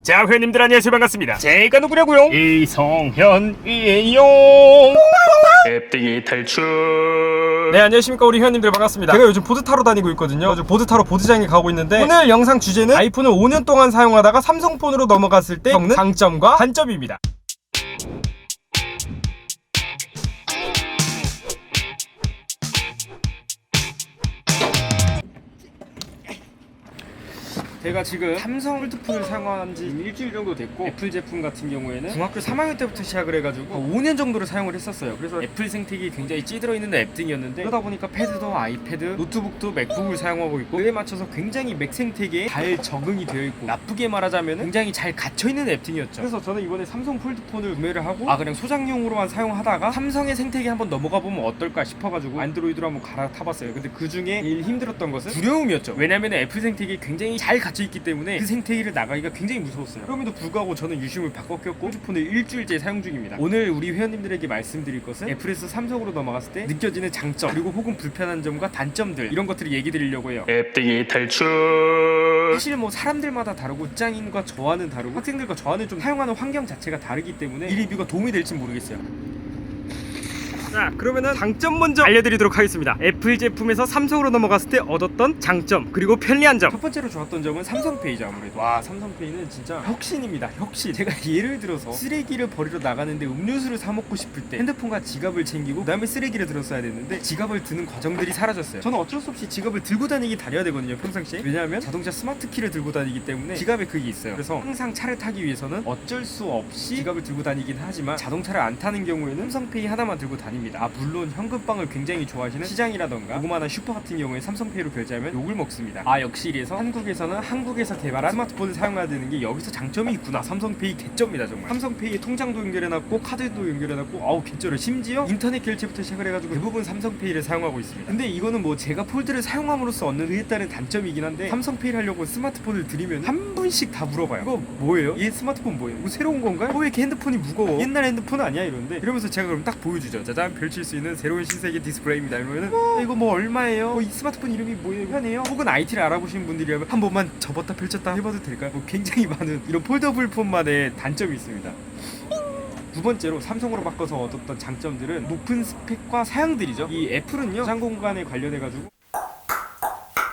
자, 회원님들 안녕하세요. 반갑습니다. 제가 누구냐고요? 이성현이에요. 앱등이 탈출. 네, 안녕하십니까 우리 회원님들 반갑습니다. 제가 요즘 보드 타러 다니고 있거든요. 요즘 보드 타러 보드장에 가고 있는데 오늘 영상 주제는 아이폰을 5년 동안 사용하다가 삼성폰으로 넘어갔을 때 겪는 장점과 단점입니다. 제가 지금 삼성 폴드폰을 사용한 지 일주일 정도 됐고, 애플 제품 같은 경우에는 중학교 3학년 때부터 시작을 해가지고 5년 정도를 사용을 했었어요. 그래서 애플 생태계 굉장히 찌들어 있는 앱등이었는데, 그러다 보니까 패드도 아이패드, 노트북도 맥북을 사용하고 있고, 그에 맞춰서 굉장히 맥 생태계에 잘 적응이 되어 있고, 나쁘게 말하자면 굉장히 잘 갇혀있는 앱등이었죠. 그래서 저는 이번에 삼성 폴드폰을 구매를 하고 그냥 소장용으로만 사용하다가 삼성의 생태계에 한번 넘어가 보면 어떨까 싶어가지고 안드로이드로 한번 갈아타봤어요. 근데 그 중에 제일 힘들었던 것은 두려움이었죠. 왜냐면 애플 생태계에 굉장히 잘 갇혀있기 때문에 그 생태계를 나가기가 굉장히 무서웠어요. 그럼에도 불구하고 저는 유심을 바꿔 꼈고 핸드폰을 일주일째 사용 중입니다. 오늘 우리 회원님들에게 말씀드릴 것은 애플에서 삼성으로 넘어갔을 때 느껴지는 장점, 그리고 혹은 불편한 점과 단점들, 이런 것들을 얘기 드리려고 해요. 앱등이 탈출. 사실 뭐 사람들마다 다르고 직장인과 저와는 다르고 학생들과 저와는 좀 사용하는 환경 자체가 다르기 때문에 이 리뷰가 도움이 될지 모르겠어요. 자, 그러면은 장점 먼저 알려드리도록 하겠습니다. 애플 제품에서 삼성으로 넘어갔을 때 얻었던 장점, 그리고 편리한 점. 첫 번째로 좋았던 점은 삼성페이죠. 아무래도 삼성페이는 진짜 혁신입니다. 혁신. 제가 예를 들어서 쓰레기를 버리러 나가는데 음료수를 사 먹고 싶을 때 핸드폰과 지갑을 챙기고 그 다음에 쓰레기를 들었어야 됐는데 지갑을 드는 과정들이 사라졌어요. 저는 어쩔 수 없이 지갑을 들고 다녀야 되거든요, 평상시에. 왜냐하면 자동차 스마트 키를 들고 다니기 때문에 지갑에 그게 있어요. 그래서 항상 차를 타기 위해서는 어쩔 수 없이 지갑을 들고 다니긴 하지만, 자동차를 안 타는 경우에는 삼성페이 하나만 들고 다닙니다. 물론 현금빵을 굉장히 좋아하시는 시장이라던가 조그마한 슈퍼 같은 경우에 삼성페이로 결제하면 욕을 먹습니다. 역시 이래서 한국에서는 한국에서 개발한 스마트폰을 사용해야 되는 게 여기서 장점이 있구나. 삼성페이 개점입니다. 정말 삼성페이에 통장도 연결해놨고 카드도 연결해놨고 개쩔어요. 심지어 인터넷 결제부터 시작을 해가지고 대부분 삼성페이를 사용하고 있습니다. 근데 이거는 뭐 제가 폴드를 사용함으로써 얻는 그에 따른 단점이긴 한데, 삼성페이를 하려고 스마트폰을 드리면 한 분씩 다 물어봐요. 이거 뭐예요? 얘 스마트폰 뭐예요? 뭐 새로운 건가요? 왜 이렇게 핸드폰이 무거워? 옛날 핸드폰 아니야? 이러는데, 이러면서 제가 그럼 딱 보여주죠. 짜잔, 펼칠 수 있는 새로운 신세계 디스플레이입니다. 이러면은 이거 뭐 얼마예요? 이 스마트폰 이름이 뭐예요? 편해요? 혹은 IT를 알아보시는 분들이라면 한 번만 접었다 펼쳤다 해봐도 될까요? 굉장히 많은 이런 폴더블 폰만의 단점이 있습니다. 두 번째로 삼성으로 바꿔서 얻었던 장점들은 높은 스펙과 사양들이죠. 이 애플은요, 저장 공간에 관련해가지고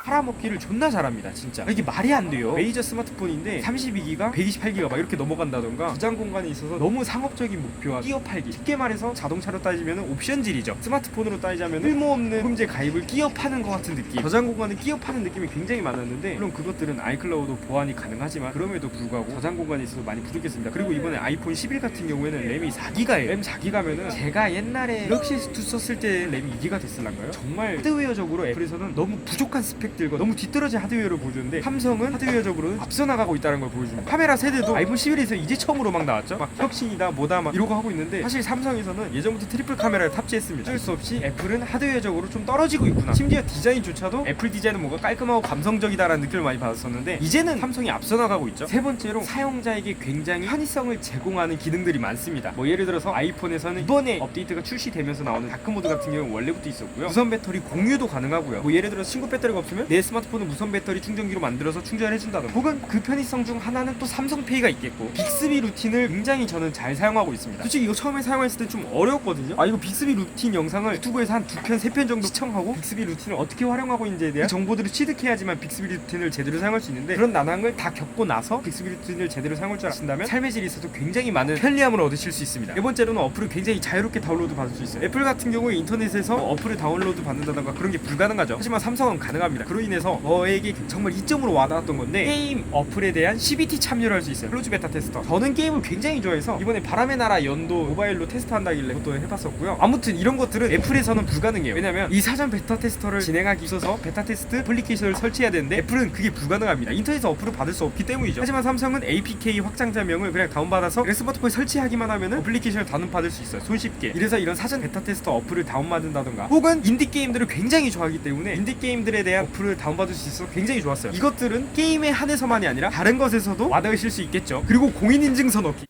팔아먹기를 존나 잘합니다. 진짜 이게 말이 안 돼요. 메이저 스마트폰인데 32기가 128기가 이렇게 넘어간다던가, 저장 공간에 있어서 너무 상업적인 목표와 끼어 팔기. 쉽게 말해서 자동차로 따지면 옵션질이죠. 스마트폰으로 따지자면 쓸모없는 홈제 가입을 끼어 파는 것 같은 느낌, 저장 공간을 끼어 파는 느낌이 굉장히 많았는데, 물론 그것들은 아이클라우드 보완이 가능하지만 그럼에도 불구하고 저장 공간에 있어서 많이 부족했습니다. 그리고 이번에 아이폰 11 같은 경우에는 램이 4기가예요. 램 4기가면은 제가 옛날에 갤럭시 S2 썼을 때 램이 2기가 됐을란가요? 정말 하드웨어적으로 애플에서는 너무 부족한 스펙 들과 너무 뒤떨어진 하드웨어를 보여주는데, 삼성은 하드웨어적으로는 앞서 나가고 있다는 걸 보여줍니다. 카메라 세대도 아이폰 11에서 이제 처음으로 막 나왔죠. 막 혁신이다 뭐다 막 이러고 하고 있는데, 사실 삼성에서는 예전부터 트리플 카메라를 탑재했습니다. 어쩔 수 없이 애플은 하드웨어적으로 좀 떨어지고 있구나. 심지어 디자인조차도 애플 디자인은 뭔가 깔끔하고 감성적이다라는 느낌을 많이 받았었는데, 이제는 삼성이 앞서 나가고 있죠. 세 번째로 사용자에게 굉장히 편의성을 제공하는 기능들이 많습니다. 예를 들어서 아이폰에서는 이번에 업데이트가 출시되면서 나오는 다크 모드 같은 경우는 원래부터 있었고요. 무선 배터리 공유도 가능하고요. 예를 들어 친구 배터리가 없으면 내 스마트폰을 무선 배터리 충전기로 만들어서 충전해준다던가, 혹은 그 편의성 중 하나는 또 삼성페이가 있겠고, 빅스비 루틴을 굉장히 저는 잘 사용하고 있습니다. 솔직히 이거 처음에 사용했을 때 좀 어려웠거든요. 이거 빅스비 루틴 영상을 유튜브에서 한 2편, 3편 정도 시청하고 빅스비 루틴을 어떻게 활용하고 있는지에 대한 그 정보들을 취득해야지만 빅스비 루틴을 제대로 사용할 수 있는데, 그런 난항을 다 겪고 나서 빅스비 루틴을 제대로 사용할 줄 아신다면 삶의 질이 있어서 굉장히 많은 편리함을 얻으실 수 있습니다. 네 번째로는 어플을 굉장히 자유롭게 다운로드 받을 수 있어요. 애플 같은 경우에 인터넷에서 어플을 다운로드 받는다던가 그런 게 불가능하죠. 하지만 삼성은 가능합니다. 그로 인해서 저에게 정말 이점으로 와닿았던 건데, 게임 어플에 대한 CBT 참여를 할 수 있어요. 클로즈 베타 테스터. 저는 게임을 굉장히 좋아해서 이번에 바람의 나라 연도 모바일로 테스트한다길래 그것도 해봤었고요. 아무튼 이런 것들은 애플에서는 불가능해요. 왜냐면 이 사전 베타 테스터를 진행하기 있어서 베타 테스트 애플리케이션을 설치해야 되는데, 애플은 그게 불가능합니다. 인터넷에서 어플을 받을 수 없기 때문이죠. 하지만 삼성은 APK 확장자명을 그냥 다운받아서 스마트폰에 설치하기만 하면은 애플리케이션을 다운받을 수 있어요, 손쉽게. 이래서 이런 사전 베타 테스터 어플을 다운받는다던가, 혹은 인디게임들을 굉장히 좋아하기 때문에 인디게임들에 대한 어플을 다운받을 수 있어서 굉장히 좋았어요. 이것들은 게임에 한해서만이 아니라 다른 것에서도 와닿으실 수 있겠죠. 그리고 공인인증서 넣기.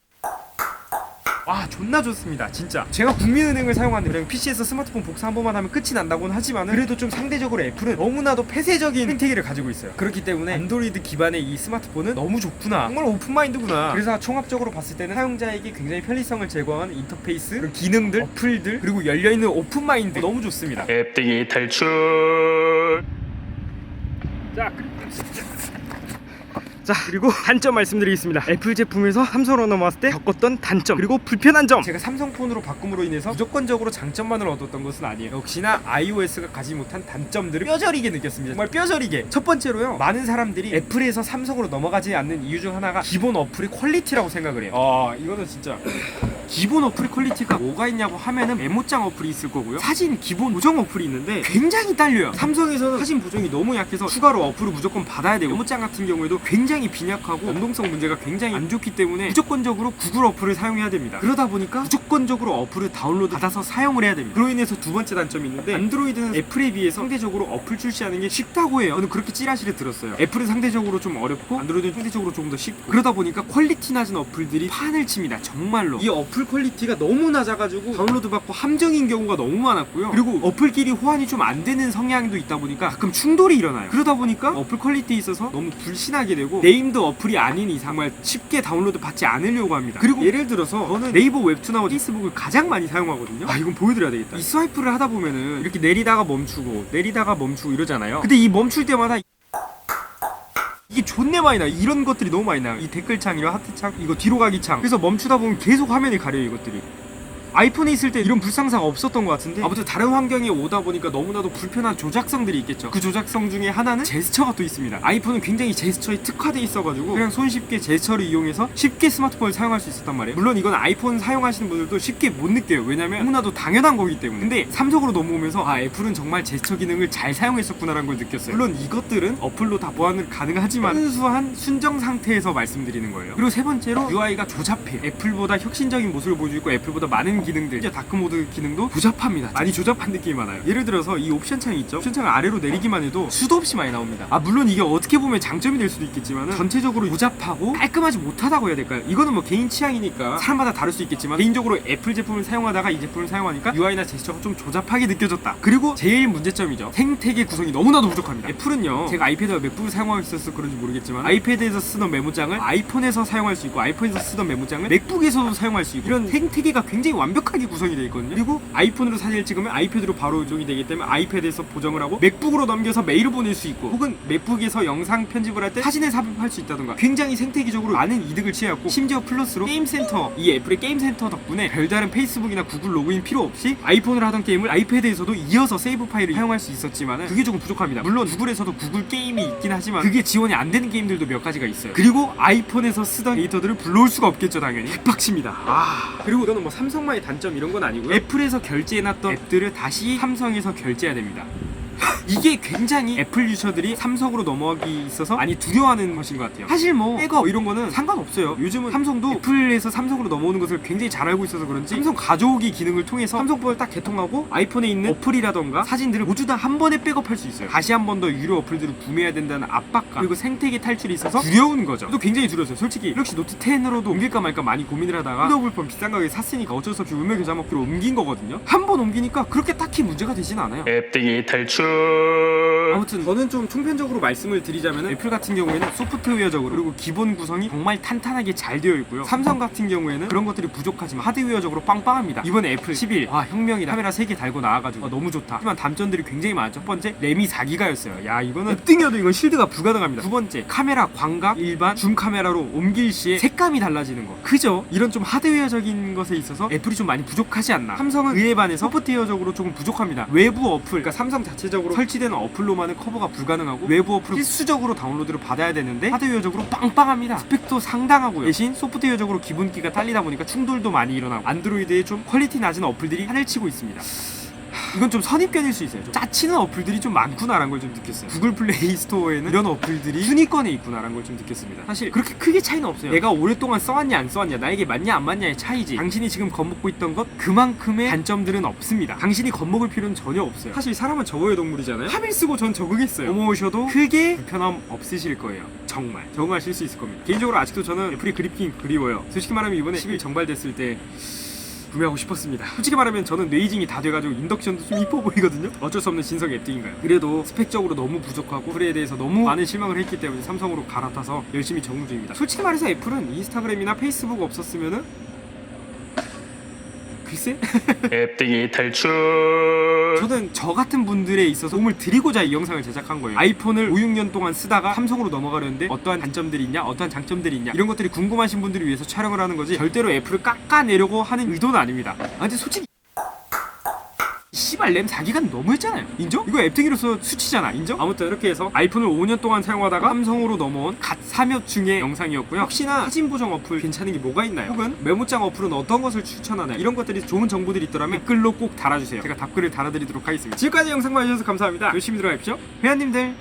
와 존나 좋습니다 진짜. 제가 국민은행을 사용하는 그냥 PC에서 스마트폰 복사 한 번만 하면 끝이 난다고는 하지만 그래도 좀 상대적으로 애플은 너무나도 폐쇄적인 생태계를 가지고 있어요. 그렇기 때문에 안드로이드 기반의 이 스마트폰은 너무 좋구나, 정말 오픈마인드구나. 그래서 총합적으로 봤을 때는 사용자에게 굉장히 편리성을 제공하는 인터페이스, 그리고 기능들, 어플들, 그리고 열려있는 오픈마인드 너무 좋습니다. 앱등이 탈출. 자 그리고 단점 말씀드리겠습니다. 애플 제품에서 삼성으로 넘어왔을 때 겪었던 단점 그리고 불편한 점. 제가 삼성폰으로 바꿈으로 인해서 무조건적으로 장점만을 얻었던 것은 아니에요. 역시나 iOS가 가지 못한 단점들을 뼈저리게 느꼈습니다. 정말 뼈저리게. 첫 번째로요, 많은 사람들이 애플에서 삼성으로 넘어가지 않는 이유 중 하나가 기본 어플의 퀄리티라고 생각을 해요. 이거는 진짜 기본 어플의 퀄리티가 뭐가 있냐고 하면은 메모장 어플이 있을 거고요, 사진 기본 보정 어플이 있는데 굉장히 딸려요. 삼성에서는 사진 보정이 너무 약해서 추가로 어플을 무조건 받아야 되고, 메모장 같은 경우에도 굉장히 빈약하고 연동성 문제가 굉장히 안 좋기 때문에 무조건적으로 구글 어플을 사용해야 됩니다. 그러다 보니까 무조건적으로 어플을 다운로드 받아서 사용을 해야 됩니다. 그로 인해서 두 번째 단점이 있는데, 안드로이드는 애플에 비해서 상대적으로 어플 출시하는 게 쉽다고 해요. 저는 그렇게 찌라시를 들었어요. 애플은 상대적으로 좀 어렵고 안드로이드는 상대적으로 조금 더 쉽고, 그러다 보니까 퀄리티 낮은 어플들이 판을 칩니다. 정말로 이 어플 퀄리티가 너무 낮아가지고 다운로드 받고 함정인 경우가 너무 많았고요. 그리고 어플끼리 호환이 좀 안 되는 성향도 있다 보니까 가끔 충돌이 일어나요. 그러다 보니까 어플 퀄리티에 있어서 너무 불신하게 되고, 네임드 어플이 아닌 이상 정말 쉽게 다운로드 받지 않으려고 합니다. 그리고 예를 들어서 저는 네이버 웹툰하고 페이스북을 가장 많이 사용하거든요. 이건 보여드려야 되겠다. 이 스와이프를 하다 보면은 이렇게 내리다가 멈추고 내리다가 멈추고 이러잖아요. 근데 이 멈출 때마다 이게 존내 많이 나요. 이런 것들이 너무 많이 나요. 이 댓글창이랑 하트창, 이거 뒤로 가기 창. 그래서 멈추다 보면 계속 화면이 가려요, 이것들이. 아이폰에 있을 때 이런 불상사가 없었던 것 같은데, 아무튼 다른 환경에 오다 보니까 너무나도 불편한 조작성들이 있겠죠. 그 조작성 중에 하나는 제스처가 또 있습니다. 아이폰은 굉장히 제스처에 특화되어 있어가지고 그냥 손쉽게 제스처를 이용해서 쉽게 스마트폰을 사용할 수 있었단 말이에요. 물론 이건 아이폰 사용하시는 분들도 쉽게 못 느껴요. 왜냐면 너무나도 당연한 거기 때문에. 근데 삼성으로 넘어오면서 애플은 정말 제스처 기능을 잘 사용했었구나라는 걸 느꼈어요. 물론 이것들은 어플로 다 보완을 가능하지만 순수한 순정 상태에서 말씀드리는 거예요. 그리고 세 번째로 UI가 조잡해요. 애플보다 혁신적인 모습을 보여주고 있고, 애플보다 많은 기능들, 다크모드 기능도 조잡합니다. 많이 조잡한 느낌이 많아요. 예를 들어서 이 옵션 창이 있죠. 옵션 창을 아래로 내리기만 해도 수도 없이 많이 나옵니다. 물론 이게 어떻게 보면 장점이 될 수도 있겠지만 전체적으로 조잡하고 깔끔하지 못하다고 해야 될까요? 이거는 뭐 개인 취향이니까 사람마다 다를 수 있겠지만, 개인적으로 애플 제품을 사용하다가 이 제품을 사용하니까 UI나 제스처가 좀 조잡하게 느껴졌다. 그리고 제일 문제점이죠. 생태계 구성이 너무나도 부족합니다. 애플은요, 제가 아이패드와 맥북을 사용하고 있어서 그런지 모르겠지만 아이패드에서 쓰던 메모장을 아이폰에서 사용할 수 있고, 아이폰에서 쓰던 메모장을 맥북에서도 사용할 수 있고, 이런 생태계가 굉장히 완벽하게 구성이 되어 있거든요. 그리고 아이폰으로 사진을 찍으면 아이패드로 바로 조정이 되기 때문에 아이패드에서 보정을 하고 맥북으로 넘겨서 메일을 보낼 수 있고, 혹은 맥북에서 영상 편집을 할 때 사진을 삽입할 수 있다던가, 굉장히 생태계적으로 많은 이득을 취해왔고, 심지어 플러스로 게임센터, 이 애플의 게임센터 덕분에 별다른 페이스북이나 구글 로그인 필요 없이 아이폰으로 하던 게임을 아이패드에서도 이어서 세이브 파일을 사용할 수 있었지만 그게 조금 부족합니다. 물론 구글에서도 구글 게임이 있긴 하지만 그게 지원이 안 되는 게임들도 몇 가지가 있어요. 그리고 아이폰에서 쓰던 데이터들을 불러올 수가 없겠죠, 당연히. 개빡칩니다. 그리고 이거는 뭐 삼성만의 단점 이런 건 아니고요, 애플에서 결제해놨던 앱들을 다시 삼성에서 결제해야 됩니다. 이게 굉장히 애플 유저들이 삼성으로 넘어가기 있어서 많이 두려워하는 것인 것 같아요. 사실 뭐 백업 이런 거는 상관없어요. 요즘은 삼성도 애플에서 삼성으로 넘어오는 것을 굉장히 잘 알고 있어서 그런지 삼성 가져오기 기능을 통해서 삼성폰을 딱 개통하고 아이폰에 있는 어플이라던가 사진들을 모두 다 한 번에 백업할 수 있어요. 다시 한 번 더 유료 어플들을 구매해야 된다는 압박감, 그리고 생태계 탈출이 있어서 두려운 거죠. 또 굉장히 두려웠어요. 솔직히 갤럭시 노트 10으로도 옮길까 말까 많이 고민을 하다가 핸드폰 비싼 가격에 샀으니까 어쩔 수 없이 울며 겨자 먹기로 옮긴 거거든요. 한 번 옮기니까 그렇게 딱히 문제가 되진 않아요. 앱등이 탈출. 아무튼 저는 좀 총편적으로 말씀을 드리자면, 애플 같은 경우에는 소프트웨어적으로 그리고 기본 구성이 정말 탄탄하게 잘 되어 있고요, 삼성 같은 경우에는 그런 것들이 부족하지만 하드웨어적으로 빵빵합니다. 이번에 애플 11 혁명이다. 카메라 3개 달고 나와가지고 너무 좋다. 하지만 단점들이 굉장히 많았죠. 첫 번째, 램이 4기가였어요. 이거는 앱등이어도 이건 실드가 불가능합니다. 두 번째, 카메라 광각 일반 줌 카메라로 옮길 시에 색감이 달라지는 거. 그죠? 이런 좀 하드웨어적인 것에 있어서 애플이 좀 많이 부족하지 않나. 삼성은 그에 반해서 소프트웨어적으로 조금 부족합니다. 외부 어플, 그러니까 삼성 자체적으로 설치되는 어플로만은 커버가 불가능하고, 외부 어플을 필수적으로 다운로드를 받아야 되는데 하드웨어적으로 빵빵합니다. 스펙도 상당하고요. 대신 소프트웨어적으로 기본기가 딸리다 보니까 충돌도 많이 일어나고, 안드로이드에 좀 퀄리티 낮은 어플들이 하늘치고 있습니다. 이건 좀 선입견일 수 있어요. 좀 짜치는 어플들이 좀 많구나라는 걸 좀 느꼈어요. 구글 플레이 스토어에는 이런 어플들이 순위권에 있구나라는 걸 좀 느꼈습니다. 사실 그렇게 크게 차이는 없어요. 내가 오랫동안 써왔냐 안 써왔냐, 나에게 맞냐 안 맞냐의 차이지, 당신이 지금 겁먹고 있던 것 그만큼의 단점들은 없습니다. 당신이 겁먹을 필요는 전혀 없어요. 사실 사람은 적어의 동물이잖아요. 합일 쓰고 전 적응했어요. 넘어오셔도 크게 불편함 없으실 거예요. 정말 적응하실 수 있을 겁니다. 개인적으로 아직도 저는 애플이 그립긴 그리워요. 솔직히 말하면 이번에 10일 정발됐을 때 구매하고 싶었습니다. 솔직히 말하면 저는 뇌이징이 다 돼가지고 인덕션도 좀 이뻐 보이거든요. 어쩔 수 없는 진성의 앱등인가요? 그래도 스펙적으로 너무 부족하고 애플에 대해서 너무 많은 실망을 했기 때문에 삼성으로 갈아타서 열심히 적응 중입니다. 솔직히 말해서 애플은 인스타그램이나 페이스북 없었으면은 글쎄? 앱등이 탈출. 저는 저 같은 분들에 있어서 도움을 드리고자 이 영상을 제작한 거예요. 아이폰을 5, 6년 동안 쓰다가 삼성으로 넘어가려는데 어떠한 단점들이 있냐, 어떠한 장점들이 있냐, 이런 것들이 궁금하신 분들을 위해서 촬영을 하는 거지 절대로 애플을 깎아내려고 하는 의도는 아닙니다. 근데 솔직히 씨발 램 4기가 너무했잖아요. 인정? 이거 앱등이로서 수치잖아. 인정? 아무튼 이렇게 해서 아이폰을 5년 동안 사용하다가 삼성으로 넘어온 갓 3엽 중의 영상이었고요. 혹시나 사진 보정 어플 괜찮은 게 뭐가 있나요? 혹은 메모장 어플은 어떤 것을 추천하나요? 이런 것들이 좋은 정보들이 있더라면 댓글로 꼭 달아주세요. 제가 답글을 달아드리도록 하겠습니다. 지금까지 영상 봐주셔서 감사합니다. 열심히 들어가십시오. 회원님들